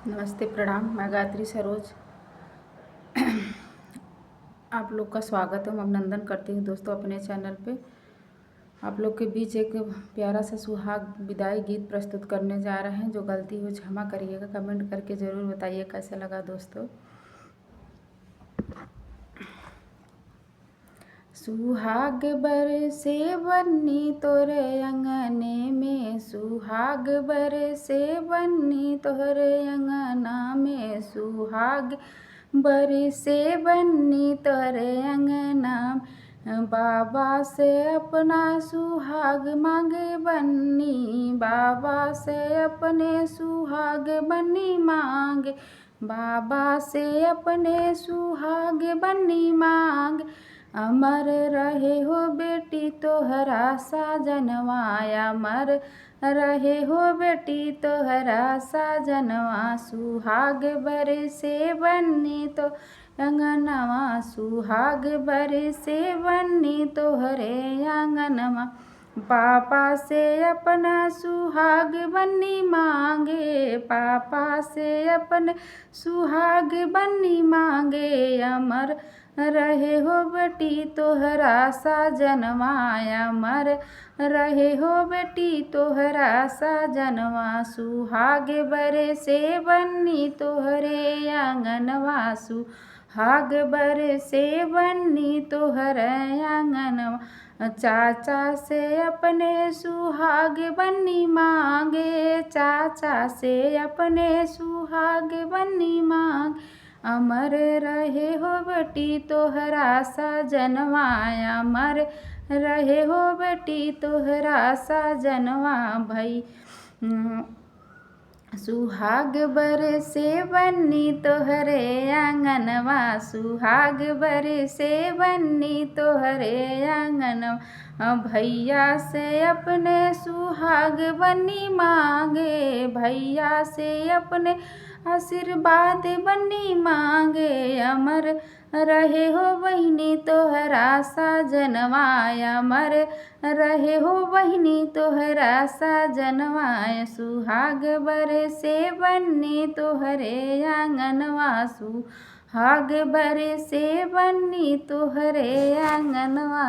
नमस्ते, प्रणाम। मैं गायत्री सरोज आप लोग का स्वागत है, अभिनंदन करती हूँ दोस्तों अपने चैनल पे। आप लोग के बीच एक प्यारा सा सुहाग विदाई गीत प्रस्तुत करने जा रहे हैं। जो गलती हो क्षमा करिएगा। कमेंट करके ज़रूर बताइए कैसा लगा दोस्तों। सुहाग बरसे बन्नी तोरे अंगने में, सुहाग बरसे बन्नी तोरे अंगना में, सुहाग बरसे बन्नी तोरे अंगना में। बाबा से अपना सुहाग मांगे बन्नी, बाबा से अपने सुहाग बन्नी मांगे, बाबा से अपने सुहाग बन्नी मांग। अमर रहे हो बेटी तोहरा साजनवा, अमर रहे हो बेटी तोहरा साजनवा। सुहाग बरसे बन्नी तो अंगनवा, सुहाग बरसे बन्नी तोहरे आंगनवा। पापा से अपना सुहाग बन्नी मांगे, पापा से अपने सुहाग बन्नी मांगे। अमर रहे हो बेटी तोहरा साजनवा, अमर रहे हो बेटी तोहरा साजनवा। सुहाग बरसे बन्नी तोहरे आंगनवा, सुहाग बरसे बन्नी तोहरे आंगनवा। चाचा से अपने सुहाग बन्नी मांगे, चाचा से अपने सुहाग बन्नी मांग। अमर रहे हो बेटी तोहरा साजनवा, अमर रहे हो बेटी तोहरा साजनवा। भई सुहाग बरसे बन्नी तोहरे आंगनवा, सुहाग बरसे बन्नी तोहरे आंगनवा। भैया से अपने सुहाग बन्नी मांगे, भैया से अपने आशीर्वाद बन्नी मांगे। अमर रहे हो बहिनी तोहरा साजनवा, अमर रहे हो बहिनी तोहरा साजनवा। सुहाग बरसे बन्नी तोहरे आंगनवा, सुहाग बरसे बन्नी तोहरे आंगनवा।